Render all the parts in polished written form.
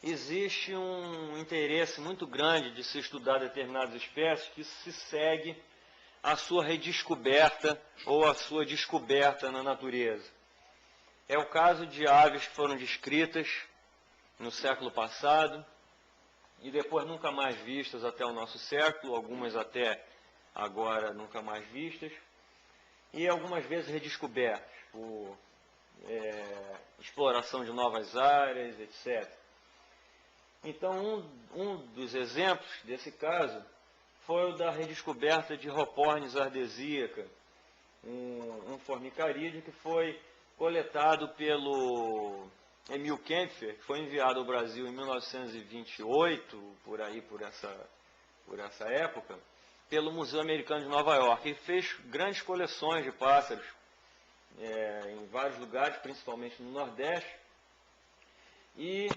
existe um interesse muito grande de se estudar determinadas espécies que se segue a sua redescoberta ou a sua descoberta na natureza. É o caso de aves que foram descritas no século passado e depois nunca mais vistas até o nosso século, algumas até agora nunca mais vistas, e algumas vezes redescobertas por exploração de novas áreas, etc. Então, um dos exemplos desse caso foi o da redescoberta de Hopornis ardesíaca, um formicarídeo que foi coletado pelo Emil Kempfer, que foi enviado ao Brasil em 1928, por essa época, pelo Museu Americano de Nova York, e fez grandes coleções de pássaros em vários lugares, principalmente no Nordeste, e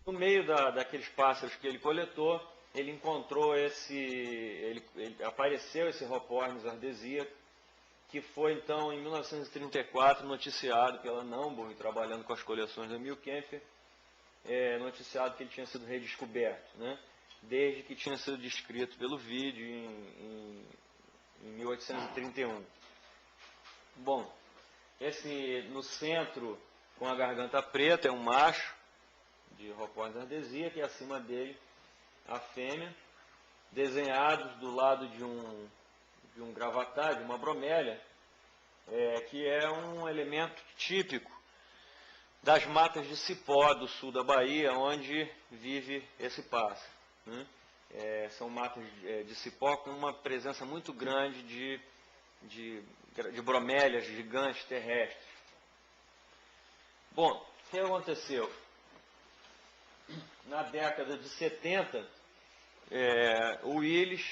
no meio daqueles pássaros que ele coletou, ele encontrou apareceu esse Hopornis ardesíaca, que foi então em 1934 noticiado pela Namburg, trabalhando com as coleções do Emil Kempfer, noticiado que ele tinha sido redescoberto, né? Desde que tinha sido descrito pelo vídeo em 1831. Bom, no centro, com a garganta preta, é um macho de Hopornis ardesíaca, e acima dele a fêmea, desenhados do lado de um gravatar, de uma bromélia, que é um elemento típico das matas de cipó do sul da Bahia, onde vive esse pássaro, né? São matas de cipó com uma presença muito grande de bromélias gigantes terrestres. Bom, o que aconteceu? Na década de 70, o Willis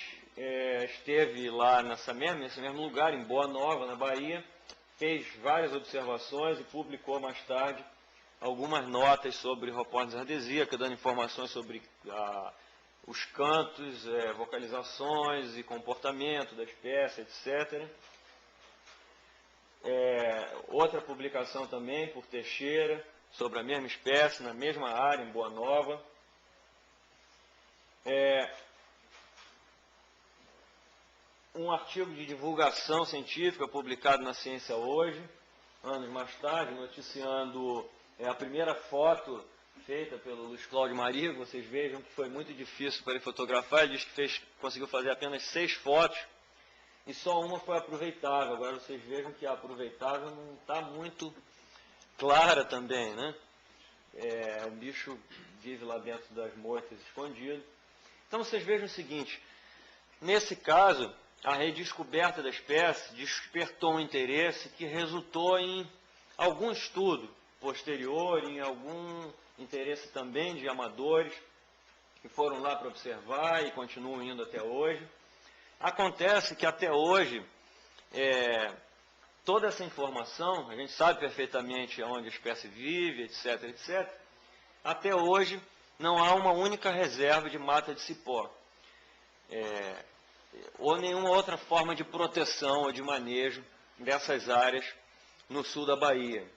esteve lá nesse mesmo lugar, em Boa Nova, na Bahia, fez várias observações e publicou mais tarde algumas notas sobre Hopornis ardesíaca, dando informações sobre os cantos, vocalizações e comportamento da espécie, etc. Outra publicação também por Teixeira, sobre a mesma espécie, na mesma área, em Boa Nova. Um artigo de divulgação científica publicado na Ciência Hoje, anos mais tarde, noticiando a primeira foto feita pelo Luiz Cláudio Marigo. Vocês vejam que foi muito difícil para ele fotografar. Ele diz que conseguiu fazer apenas 6 fotos e só uma foi aproveitável. Agora vocês vejam que a aproveitável não está muito clara também, né? O bicho vive lá dentro das moitas escondido. Então vocês vejam o seguinte: nesse caso, a redescoberta da espécie despertou um interesse que resultou em algum estudo posterior, em algum interesse também de amadores que foram lá para observar e continuam indo até hoje. Acontece que até hoje, toda essa informação, a gente sabe perfeitamente onde a espécie vive, etc., etc., até hoje não há uma única reserva de mata de cipó, ou nenhuma outra forma de proteção ou de manejo dessas áreas no sul da Bahia.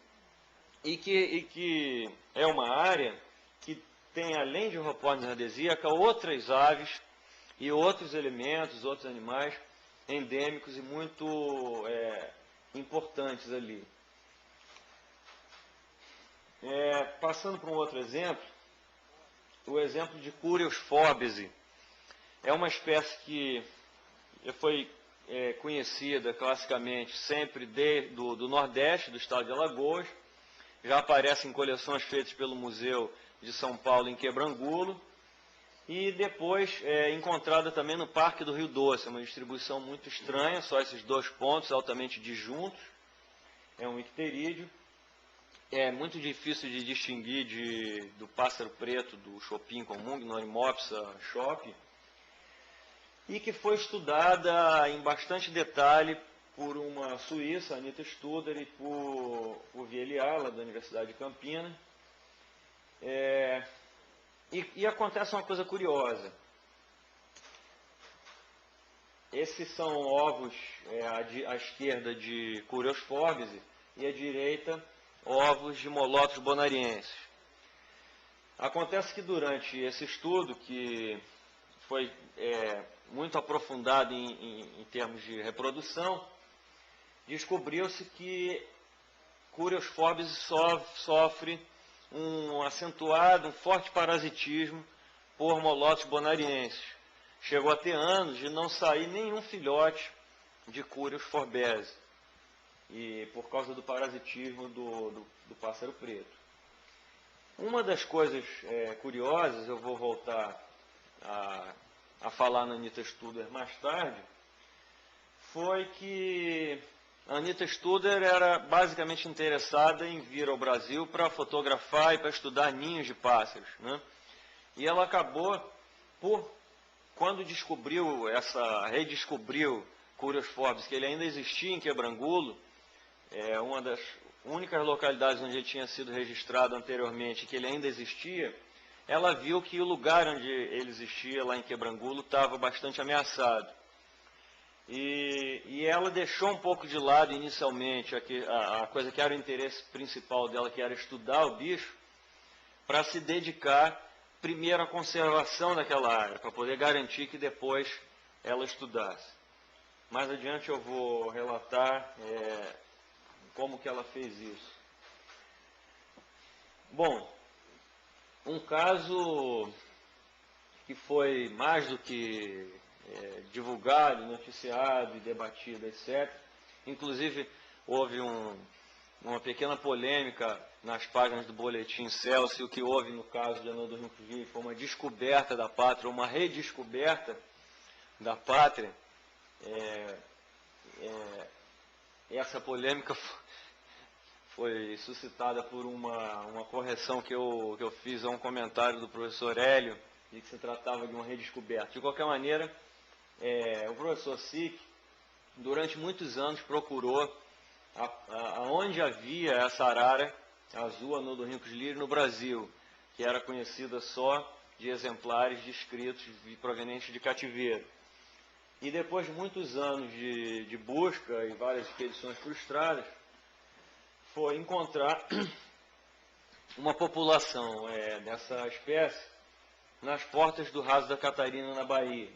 E que é uma área que tem, além de Hopornis ardesíaca, outras aves e outros elementos, outros animais endêmicos e muito importantes ali. Passando para um outro exemplo, o exemplo de Curios forbesi. É uma espécie que foi conhecida classicamente sempre do Nordeste, do estado de Alagoas. Já aparece em coleções feitas pelo Museu de São Paulo em Quebrangulo, e depois encontrada também no Parque do Rio Doce. É uma distribuição muito estranha, só esses 2 pontos, altamente disjuntos. É um icterídeo. É muito difícil de distinguir do pássaro preto do chopin comum, Gnorimopsa chopi, e que foi estudada em bastante detalhe por uma suíça, Anita Studer, e por Vielliala, da Universidade de Campinas. E acontece uma coisa curiosa. Esses são ovos à esquerda de Curios forbesi e à direita ovos de Molothrus bonariensis. Acontece que durante esse estudo, que foi muito aprofundado em termos de reprodução, descobriu-se que Curios forbes sofre um acentuado, um forte parasitismo por molotos bonarienses. Chegou a ter anos de não sair nenhum filhote de Curios forbese, e por causa do parasitismo do pássaro preto. Uma das coisas curiosas, eu vou voltar a falar na Anita Studer mais tarde, foi que a Anita Studer era basicamente interessada em vir ao Brasil para fotografar e para estudar ninhos de pássaros, né? E ela acabou quando redescobriu Curios forbes, que ele ainda existia em Quebrangulo, uma das únicas localidades onde ele tinha sido registrado anteriormente, que ele ainda existia, ela viu que o lugar onde ele existia, lá em Quebrangulo, estava bastante ameaçado. E ela deixou um pouco de lado inicialmente a coisa que era o interesse principal dela, que era estudar o bicho, para se dedicar primeiro à conservação daquela área, para poder garantir que depois ela estudasse. Mais adiante eu vou relatar como que ela fez isso. Bom, um caso que foi mais do que divulgado, noticiado e debatido, etc. Inclusive, houve uma pequena polêmica nas páginas do Boletim Celso. O que houve no caso de Anão do Rio Fugir foi uma descoberta da pátria, uma redescoberta da pátria. Essa polêmica foi suscitada por uma correção que eu fiz a um comentário do professor Hélio, de que se tratava de uma redescoberta. De qualquer maneira, o professor Sick, durante muitos anos, procurou aonde havia essa arara azul Anodorhynchus lyrium no Brasil, que era conhecida só de exemplares descritos provenientes de cativeiro. E depois de muitos anos de busca e várias expedições frustradas, foi encontrar uma população dessa espécie nas portas do Raso da Catarina, na Bahia,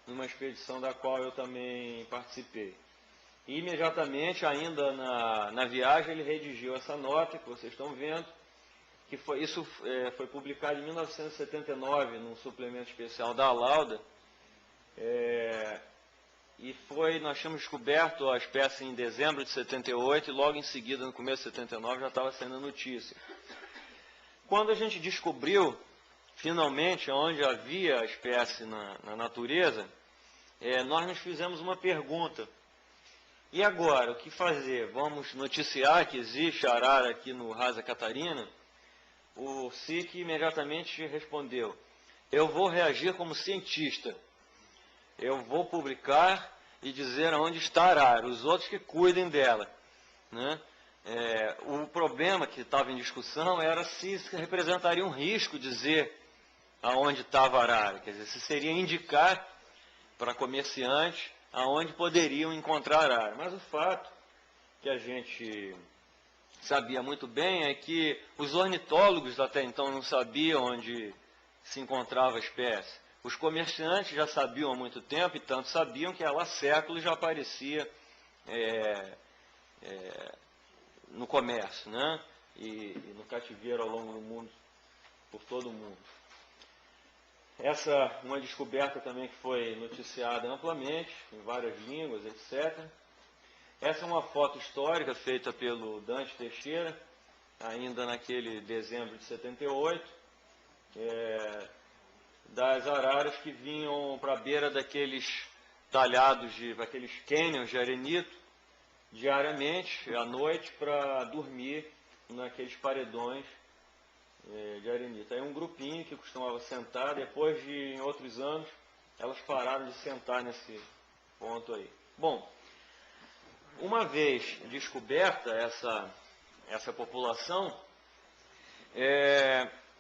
numa expedição da qual eu também participei. E imediatamente, ainda na viagem, ele redigiu essa nota que vocês estão vendo, que isso foi publicado em 1979, num suplemento especial da Lauda, nós tínhamos descoberto a espécie em dezembro de 78, e logo em seguida, no começo de 79, já estava saindo a notícia. Quando a gente descobriu, finalmente, onde havia a espécie na natureza, nós nos fizemos uma pergunta. E agora, o que fazer? Vamos noticiar que existe arara aqui no Rasa Catarina? O Sick imediatamente respondeu: eu vou reagir como cientista. Eu vou publicar e dizer onde está a arara, os outros que cuidem dela, né? O problema que estava em discussão era se representaria um risco dizer aonde estava a arara, quer dizer, se seria indicar para comerciantes aonde poderiam encontrar arara. Mas o fato que a gente sabia muito bem é que os ornitólogos até então não sabiam onde se encontrava a espécie. Os comerciantes já sabiam há muito tempo, e tanto sabiam que ela há séculos já aparecia no comércio, né? E no cativeiro ao longo do mundo, por todo o mundo. Uma descoberta também que foi noticiada amplamente, em várias línguas, etc. Essa é uma foto histórica feita pelo Dante Teixeira, ainda naquele dezembro de 78, das araras que vinham para a beira daqueles talhados, daqueles cânions de arenito, diariamente, à noite, para dormir naqueles paredões de arenito. Aí um grupinho que costumava sentar, depois de, em outros anos, elas pararam de sentar nesse ponto aí. Bom, uma vez descoberta essa população,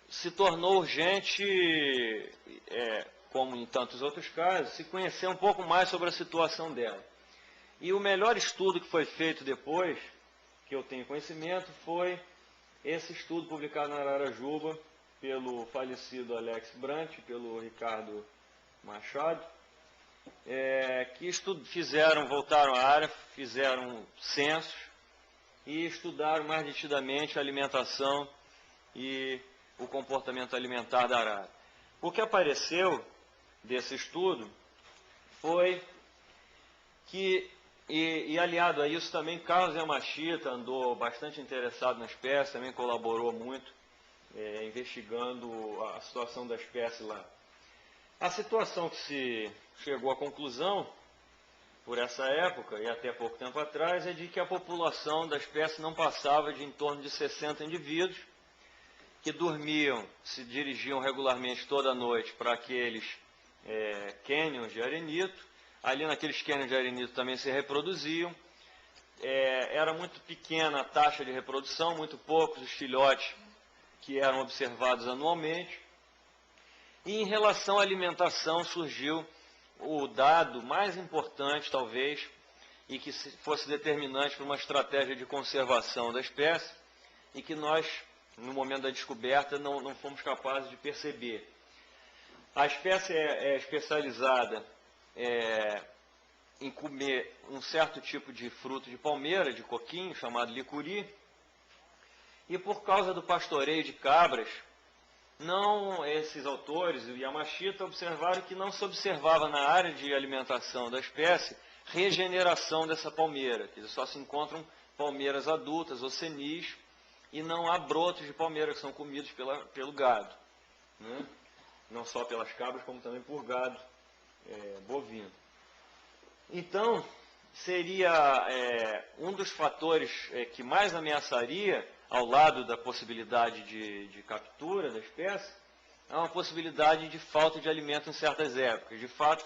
se tornou urgente, como em tantos outros casos, se conhecer um pouco mais sobre a situação dela. E o melhor estudo que foi feito depois, que eu tenho conhecimento, foi esse estudo publicado na Ararajuba, pelo falecido Alex Brant, pelo Ricardo Machado, que voltaram à área, fizeram censos e estudaram mais detidamente a alimentação e o comportamento alimentar da arara. O que apareceu desse estudo foi que, e aliado a isso também, Carlos Yamashita andou bastante interessado na espécie, também colaborou muito, investigando a situação da espécie lá. A situação que se chegou à conclusão, por essa época e até pouco tempo atrás, é de que a população da espécie não passava de em torno de 60 indivíduos, que dormiam, se dirigiam regularmente toda noite para aqueles cânions de arenito. Ali naqueles cânions de arenito também se reproduziam. Era muito pequena a taxa de reprodução, muito poucos os filhotes que eram observados anualmente. E em relação à alimentação surgiu o dado mais importante, talvez, e que fosse determinante para uma estratégia de conservação da espécie, e que nós, no momento da descoberta, não fomos capazes de perceber. A espécie é especializada em comer um certo tipo de fruto de palmeira, de coquinho, chamado licuri, e por causa do pastoreio de cabras, esses autores, o Yamashita, observaram que não se observava na área de alimentação da espécie regeneração dessa palmeira, que só se encontram palmeiras adultas ou senis, e não há brotos de palmeira que são comidos pelo gado, né? Não só pelas cabras, como também por gado bovino. Então, seria um dos fatores que mais ameaçaria, ao lado da possibilidade de captura da espécie, há uma possibilidade de falta de alimento em certas épocas. De fato,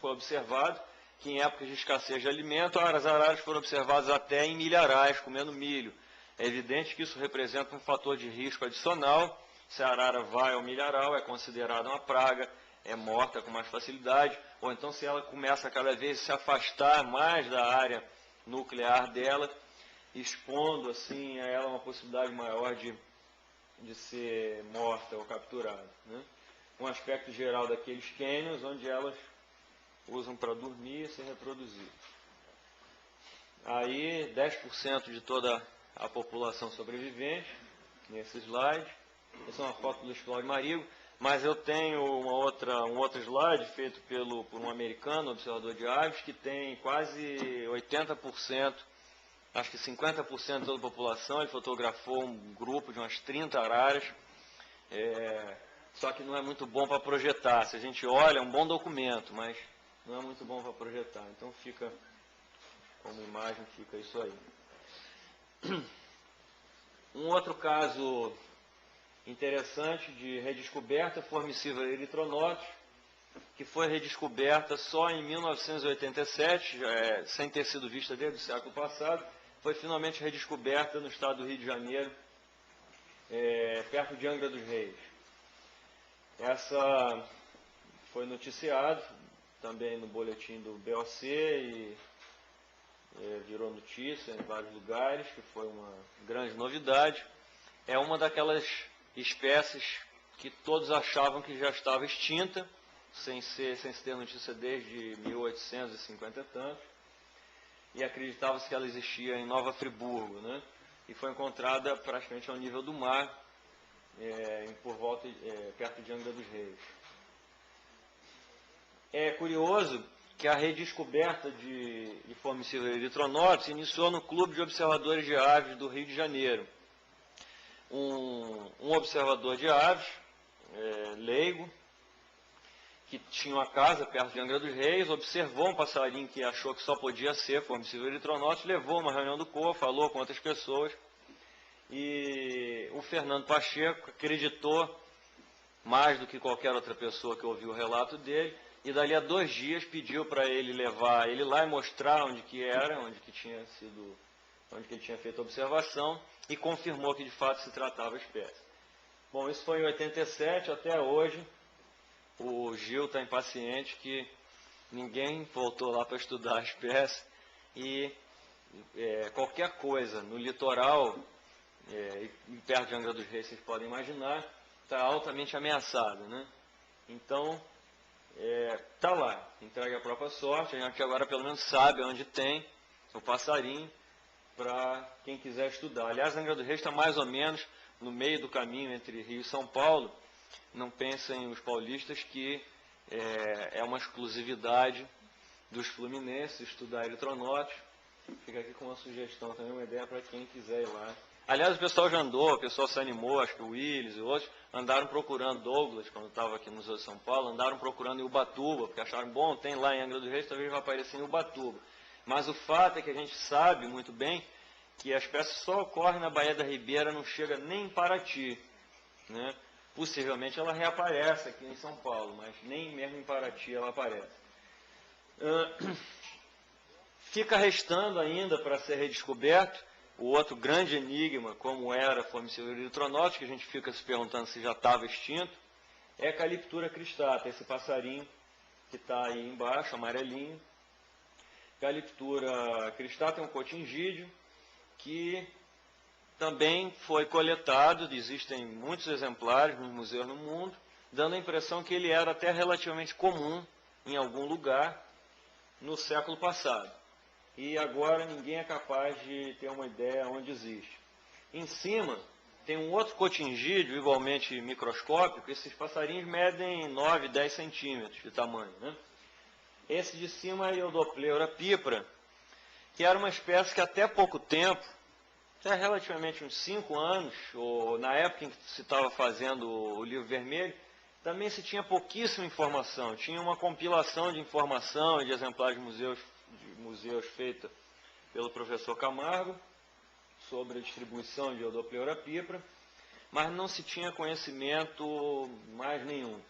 foi observado que em épocas de escassez de alimento, as araras foram observadas até em milharais, comendo milho. É evidente que isso representa um fator de risco adicional. Se a arara vai ao milharal, é considerada uma praga, é morta com mais facilidade, ou então se ela começa a cada vez se afastar mais da área nuclear dela, expondo assim a ela uma possibilidade maior de ser morta ou capturada, né? Um aspecto geral daqueles cânions, onde elas usam para dormir e se reproduzir. Aí 10% de toda a população sobrevivente, nesse slide. Essa é uma foto do Explode Marigo, mas eu tenho um outro slide feito por um americano, observador de aves, que tem quase 80%, acho que 50% de toda a população. Ele fotografou um grupo de umas 30 araras, só que não é muito bom para projetar. Se a gente olha, é um bom documento, mas não é muito bom para projetar. Então fica, como imagem, fica isso aí. Um outro caso interessante de redescoberta, Formicivora erythronotus, que foi redescoberta só em 1987, sem ter sido vista desde o século passado, foi finalmente redescoberta no estado do Rio de Janeiro, perto de Angra dos Reis. Essa foi noticiado também no boletim do BOC e virou notícia em vários lugares, que foi uma grande novidade. É uma daquelas espécies que todos achavam que já estava extinta, sem se ter notícia desde 1850 e tantos, e acreditava-se que ela existia em Nova Friburgo, né? E foi encontrada praticamente ao nível do mar, perto de Angra dos Reis. É curioso que a redescoberta de Formicivora erythronotus iniciou no Clube de Observadores de Aves do Rio de Janeiro. Um observador de aves, leigo, que tinha uma casa perto de Angra dos Reis, observou um passarinho que achou que só podia ser Formicivora erythronotus, levou uma reunião do COA, falou com outras pessoas, e o Fernando Pacheco acreditou mais do que qualquer outra pessoa que ouviu o relato dele, e dali a 2 dias pediu para ele levar ele lá e mostrar onde que era, onde que ele tinha feito a observação, e confirmou que de fato se tratava a espécie. Bom, isso foi em 87, até hoje o Gil está impaciente que ninguém voltou lá para estudar a espécie, e qualquer coisa no litoral, perto de Angra dos Reis, vocês podem imaginar, está altamente ameaçada, né? Então, está lá, entregue à própria sorte. A gente agora pelo menos sabe onde tem o passarinho para quem quiser estudar. Aliás, Angra dos Reis está mais ou menos no meio do caminho entre Rio e São Paulo. Não pensem os paulistas que é uma exclusividade dos fluminenses estudar eletronáutica. Fica aqui com uma sugestão também, uma ideia para quem quiser ir lá. Aliás, o pessoal já andou, o pessoal se animou, acho que o Willis e outros, andaram procurando Douglas, quando estava aqui no Museu de São Paulo, andaram procurando em Ubatuba, porque acharam, bom, tem lá em Angra dos Reis, talvez vai aparecer em Ubatuba. Mas o fato é que a gente sabe muito bem que a espécie só ocorre na Baía da Ribeira, não chega nem em Paraty, né? Possivelmente ela reaparece aqui em São Paulo, mas nem mesmo em Paraty ela aparece. Fica restando ainda para ser redescoberto o outro grande enigma, como era a Formicivora eletronáutica, que a gente fica se perguntando se já estava extinto, é a Calyptura cristata, esse passarinho que está aí embaixo, amarelinho. Calyptura cristata é um cotingídeo que também foi coletado, existem muitos exemplares nos museus no mundo, dando a impressão que ele era até relativamente comum em algum lugar no século passado. E agora ninguém é capaz de ter uma ideia onde existe. Em cima tem um outro cotingídeo, igualmente microscópico. Esses passarinhos medem 9, 10 centímetros de tamanho, né? Esse de cima é Eudopleura pipra, que era uma espécie que até pouco tempo, até relativamente uns 5 anos, ou na época em que se estava fazendo o livro vermelho, também se tinha pouquíssima informação. Tinha uma compilação de informação e de exemplares de museus feita pelo professor Camargo sobre a distribuição de Eudopleura pipra, mas não se tinha conhecimento mais nenhum.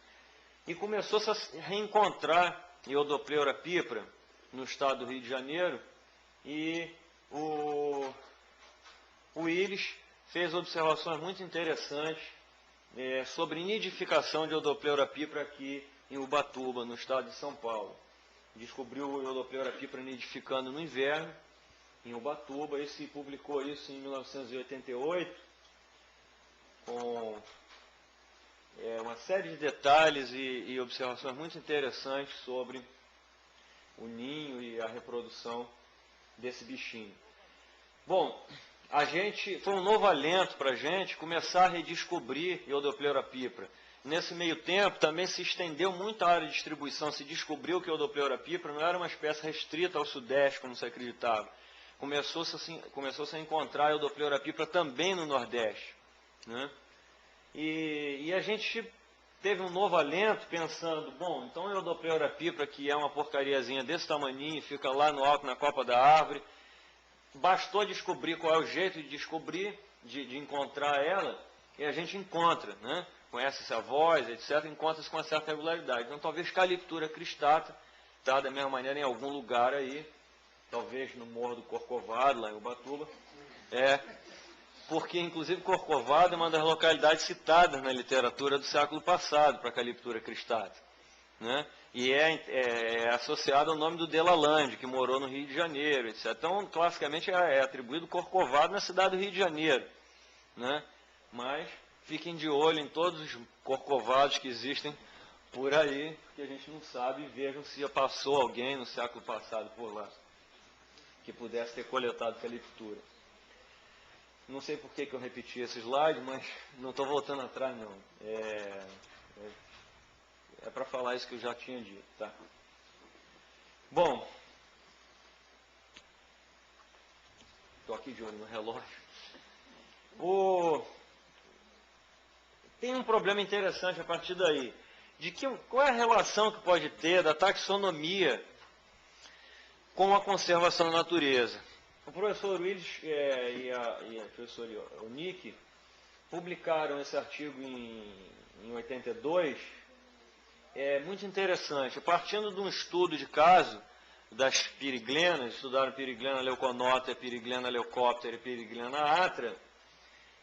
E começou-se a reencontrar Eudopleura pipra no estado do Rio de Janeiro, e o Willis fez observações muito interessantes sobre nidificação de Eudopleura pipra aqui em Ubatuba, no estado de São Paulo. Descobriu o Eudopleura pipra nidificando no inverno, em Ubatuba, e se publicou isso em 1988, com uma série de detalhes e observações muito interessantes sobre o ninho e a reprodução desse bichinho. Bom, foi um novo alento para a gente começar a redescobrir Eudopleura pipra. Nesse meio tempo, também se estendeu muito a área de distribuição, se descobriu que Eudopleura pipra não era uma espécie restrita ao sudeste, como se acreditava. Começou-se a encontrar Eudopleura pipra também no nordeste, né? E a gente teve um novo alento pensando, bom, então Eudopleura pipra, que é uma porcariazinha desse tamaninho, fica lá no alto, na copa da árvore, bastou descobrir qual é o jeito de descobrir, de encontrar ela, e a gente encontra, né? Conhece-se a voz, etc., encontra-se com uma certa regularidade. Então, talvez Calyptura cristata, tá, da mesma maneira em algum lugar aí, talvez no Morro do Corcovado, lá em Ubatuba, porque, inclusive, Corcovado é uma das localidades citadas na literatura do século passado para Calyptura cristata, né? E é associado ao nome do Delalande, que morou no Rio de Janeiro, etc. Então, classicamente, é atribuído Corcovado na cidade do Rio de Janeiro, né? Mas fiquem de olho em todos os corcovados que existem por aí, porque a gente não sabe, e vejam se já passou alguém no século passado por lá, que pudesse ter coletado Calyptura. Não sei por que eu repeti esse slide, mas não estou voltando atrás, não. É para falar isso que eu já tinha dito, tá? Bom, estou aqui de olho no relógio. Tem um problema interessante a partir daí, de qual é a relação que pode ter da taxonomia com a conservação da natureza. O professor Willis e a professora Nick publicaram esse artigo em 82, muito interessante, partindo de um estudo de caso das piriglenas, estudaram Piriglena leuconota, Piriglena leucóptera e Piriglena atra,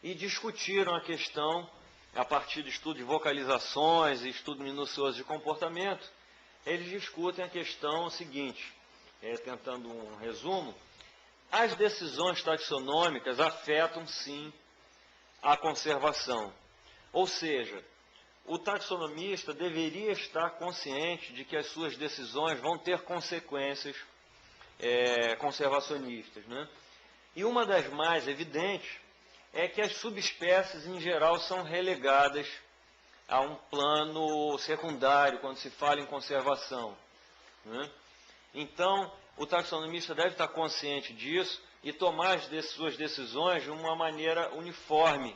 e discutiram a questão, a partir de estudo de vocalizações e estudo minucioso de comportamento, eles discutem a questão seguinte, tentando um resumo: as decisões taxonômicas afetam, sim, a conservação. Ou seja, o taxonomista deveria estar consciente de que as suas decisões vão ter consequências conservacionistas, né? E uma das mais evidentes é que as subespécies, em geral, são relegadas a um plano secundário quando se fala em conservação, né? Então, o taxonomista deve estar consciente disso e tomar suas decisões de uma maneira uniforme,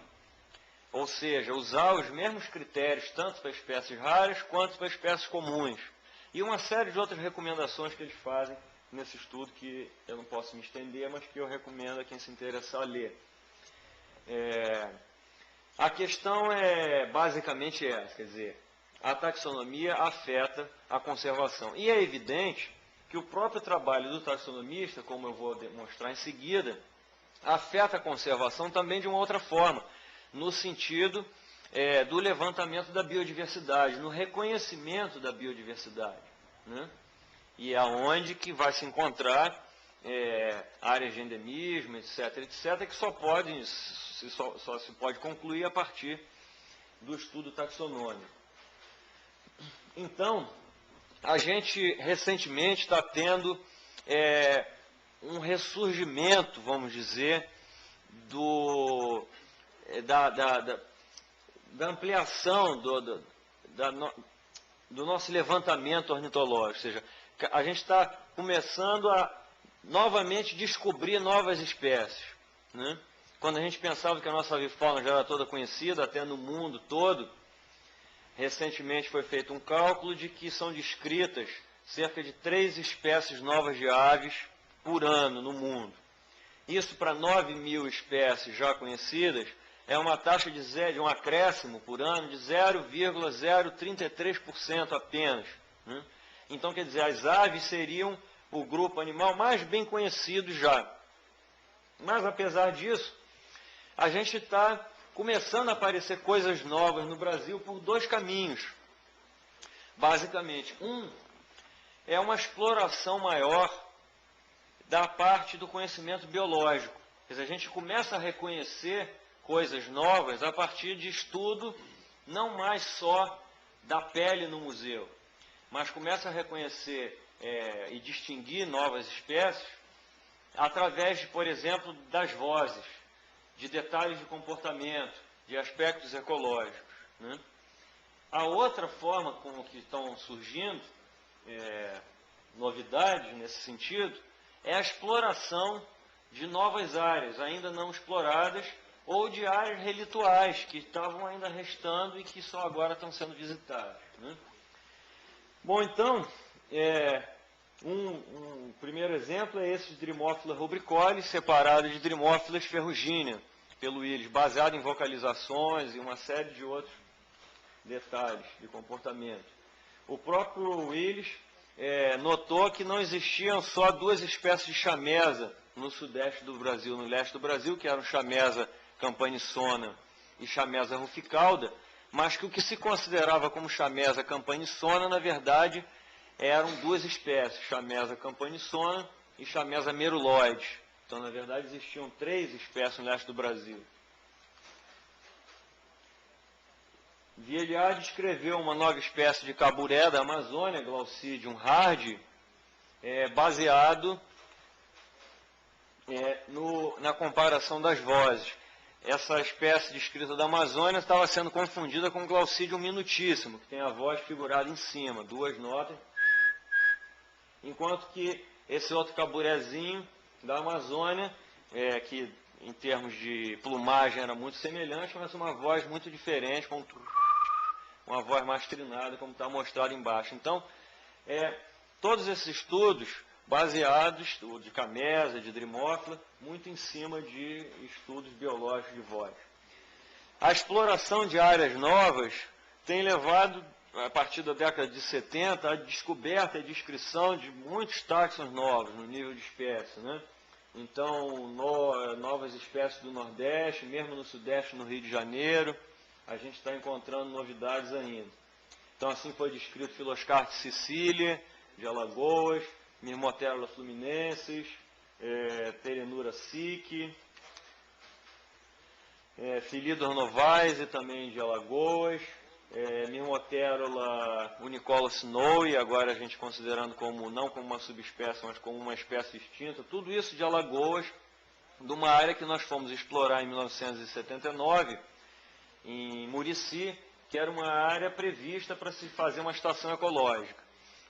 ou seja, usar os mesmos critérios tanto para espécies raras quanto para espécies comuns. E uma série de outras recomendações que eles fazem nesse estudo que eu não posso me estender, mas que eu recomendo a quem se interessar a ler. A questão é basicamente essa, quer dizer, a taxonomia afeta a conservação. E é evidente que o próprio trabalho do taxonomista, como eu vou demonstrar em seguida, afeta a conservação também de uma outra forma, no sentido do levantamento da biodiversidade, no reconhecimento da biodiversidade, né? E é onde que vai se encontrar áreas de endemismo, etc., etc., que só se pode concluir a partir do estudo taxonômico. Então, a gente recentemente está tendo um ressurgimento, vamos dizer, da ampliação do nosso levantamento ornitológico, ou seja, a gente está começando a novamente descobrir novas espécies, né? Quando a gente pensava que a nossa avifauna já era toda conhecida, até no mundo todo, recentemente foi feito um cálculo de que são descritas cerca de 3 espécies novas de aves por ano no mundo. Isso para 9.000 espécies já conhecidas é uma taxa de um acréscimo por ano de 0,033% apenas, né? Então, quer dizer, as aves seriam o grupo animal mais bem conhecido já. Mas, apesar disso, a gente está começando a aparecer coisas novas no Brasil por 2 caminhos. Basicamente, um é uma exploração maior da parte do conhecimento biológico. Quer dizer, a gente começa a reconhecer coisas novas a partir de estudo não mais só da pele no museu, mas começa a reconhecer e distinguir novas espécies através, por exemplo, das vozes, de detalhes de comportamento, de aspectos ecológicos, né? A outra forma como que estão surgindo novidades nesse sentido é a exploração de novas áreas ainda não exploradas ou de áreas relituais que estavam ainda restando e que só agora estão sendo visitadas, né? Bom, então, um primeiro exemplo é esse de Dromophila rubricole, separado de Dromophila ferruginea, pelo Willis, baseado em vocalizações e uma série de outros detalhes de comportamento. O próprio Willis notou que não existiam só 2 espécies de chamesa no sudeste do Brasil, no leste do Brasil, que eram chamesa campaniçona e chamesa ruficalda, mas que o que se considerava como chamesa campaniçona, na verdade, eram 2 espécies, chamesa campaniçona e chamesa meruloide. Então, na verdade, existiam 3 espécies no leste do Brasil. Vieillard descreveu uma nova espécie de caburé da Amazônia, Glaucidium hardi, baseado na comparação das vozes. Essa espécie descrita da Amazônia estava sendo confundida com Glaucidium minutíssimo, que tem a voz figurada em cima, 2 notas, enquanto que esse outro caburézinho da Amazônia, que em termos de plumagem era muito semelhante, mas uma voz muito diferente, com uma voz mais trinada, como está mostrado embaixo. Então, todos esses estudos baseados, de Camesa, de Dromophila, muito em cima de estudos biológicos de voz. A exploração de áreas novas tem levado, a partir da década de 70, a descoberta e descrição de muitos táxons novos no nível de espécie, né? Então, novas espécies do Nordeste, mesmo no Sudeste, no Rio de Janeiro, a gente está encontrando novidades ainda. Então, assim foi descrito Filoscarte Sicília, de Alagoas, Myrmotérula fluminensis, Terenura sic. Philidor novaes, também de Alagoas, Myrmoterola unicolor snowy, agora a gente considerando como, não como uma subespécie, mas como uma espécie extinta, tudo isso de Alagoas, de uma área que nós fomos explorar em 1979, em Murici, que era uma área prevista para se fazer uma estação ecológica.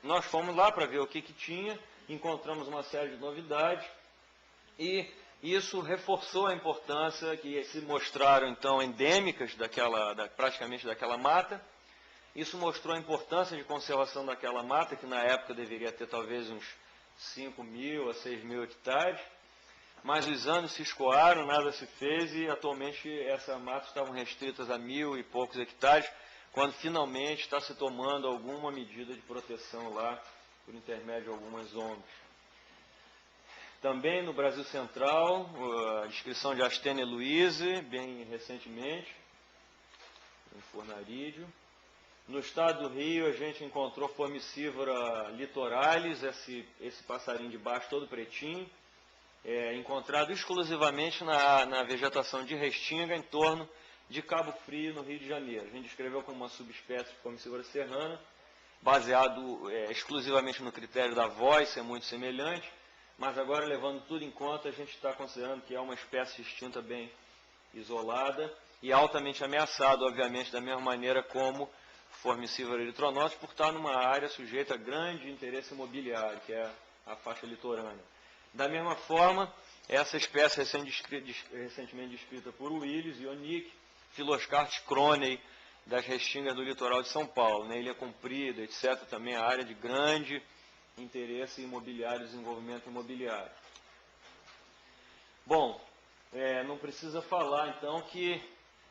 Nós fomos lá para ver o que tinha, encontramos uma série de novidades, e isso reforçou a importância que se mostraram, então, endêmicas praticamente daquela mata. Isso mostrou a importância de conservação daquela mata, que na época deveria ter talvez uns 5.000 a 6.000 hectares. Mas os anos se escoaram, nada se fez e atualmente essas matas estavam restritas a 1.000 e poucos hectares, quando finalmente está se tomando alguma medida de proteção lá, por intermédio de algumas ONGs. Também no Brasil Central, a descrição de Astenia louise, bem recentemente, em Fornarídeo. No estado do Rio, a gente encontrou Formicivora litoralis, esse passarinho de baixo todo pretinho, encontrado exclusivamente na vegetação de restinga em torno de Cabo Frio, no Rio de Janeiro. A gente descreveu como uma subespécie de Formicivora serrana, baseado exclusivamente no critério da voz, ser muito semelhante, mas agora, levando tudo em conta, a gente está considerando que é uma espécie extinta bem isolada e altamente ameaçada, obviamente, da mesma maneira como Formicivora erythronotus, por estar numa área sujeita a grande interesse imobiliário, que é a faixa litorânea. Da mesma forma, essa espécie recentemente descrita por Willis e Onick, Philoscartes cronei, das restingas do litoral de São Paulo, né? Ilha Comprida, etc., também a área de grande interesse imobiliário, desenvolvimento imobiliário. Bom, não precisa falar então que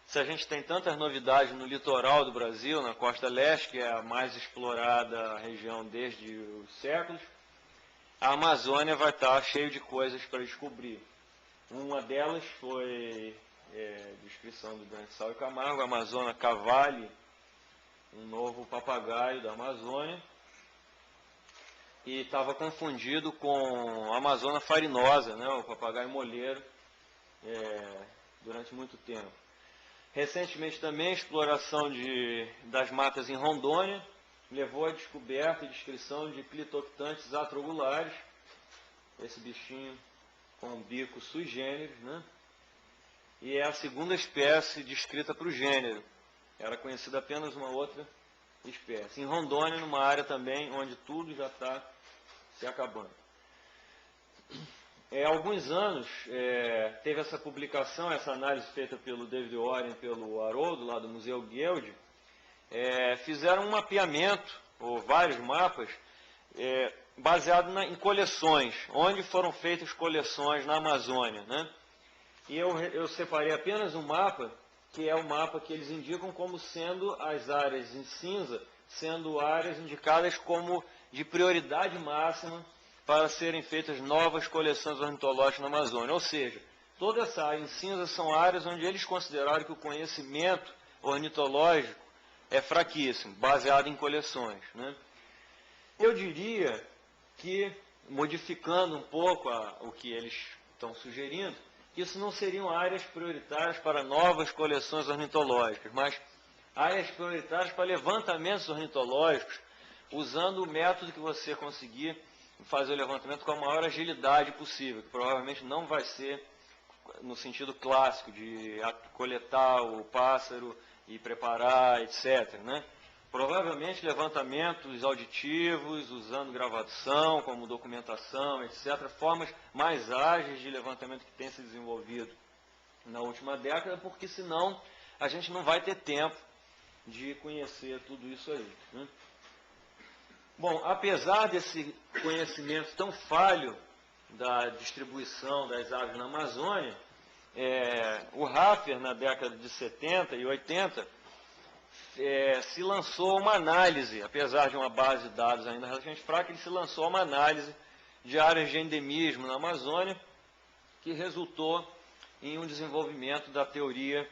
se a gente tem tantas novidades no litoral do Brasil, na costa leste, que é a mais explorada região desde os séculos, a Amazônia vai estar cheio de coisas para descobrir. Uma delas foi descrição do Dante Sal e Camargo, a Amazônia cavale, um novo papagaio da Amazônia, e estava confundido com a Amazônia farinosa, né, o papagaio moleiro, durante muito tempo. Recentemente também a exploração das matas em Rondônia levou à descoberta e descrição de Clitoctantes atrogulares, esse bichinho com um bico sui generis, né? E é a segunda espécie descrita para o gênero. Era conhecida apenas uma outra espécie. Em Rondônia, numa área também onde tudo já está se acabando. Há alguns anos teve essa publicação, essa análise feita pelo David Warren e pelo Haroldo, lá do Museu Guild, fizeram um mapeamento, ou vários mapas, baseado em coleções, onde foram feitas coleções na Amazônia, né? E eu separei apenas um mapa, que é o mapa que eles indicam como sendo as áreas em cinza, sendo áreas indicadas como de prioridade máxima para serem feitas novas coleções ornitológicas na Amazônia. Ou seja, toda essa área em cinza são áreas onde eles consideraram que o conhecimento ornitológico é fraquíssimo, baseado em coleções, né? Eu diria que, modificando um pouco o que eles estão sugerindo, que isso não seriam áreas prioritárias para novas coleções ornitológicas, mas áreas prioritárias para levantamentos ornitológicos, usando o método que você conseguir fazer o levantamento com a maior agilidade possível, que provavelmente não vai ser no sentido clássico de coletar o pássaro e preparar, etc., né? Provavelmente levantamentos auditivos, usando gravação como documentação, etc., formas mais ágeis de levantamento que tem se desenvolvido na última década, porque senão a gente não vai ter tempo de conhecer tudo isso aí, né? Bom, apesar desse conhecimento tão falho da distribuição das aves na Amazônia, o Raffer, na década de 70 e 80, se lançou uma análise, apesar de uma base de dados ainda relativamente fraca, ele se lançou uma análise de áreas de endemismo na Amazônia, que resultou em um desenvolvimento da teoria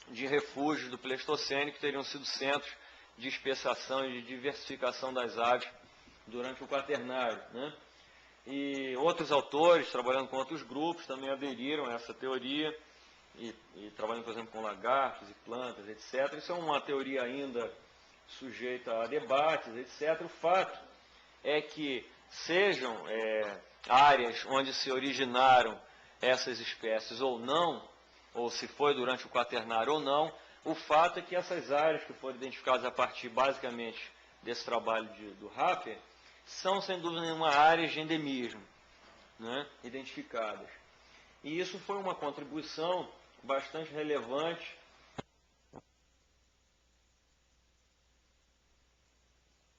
de refúgios do Pleistocene, que teriam sido centros de especiação e de diversificação das aves durante o Quaternário, né? E outros autores, trabalhando com outros grupos, também aderiram a essa teoria e trabalhando, por exemplo, com lagartos e plantas, etc. Isso é uma teoria ainda sujeita a debates, etc. O fato é que sejam áreas onde se originaram essas espécies ou não, ou se foi durante o quaternário ou não, o fato é que essas áreas que foram identificadas a partir, basicamente, desse trabalho do Haffer, são, sem dúvida nenhuma, áreas de endemismo, né, identificadas. E isso foi uma contribuição bastante relevante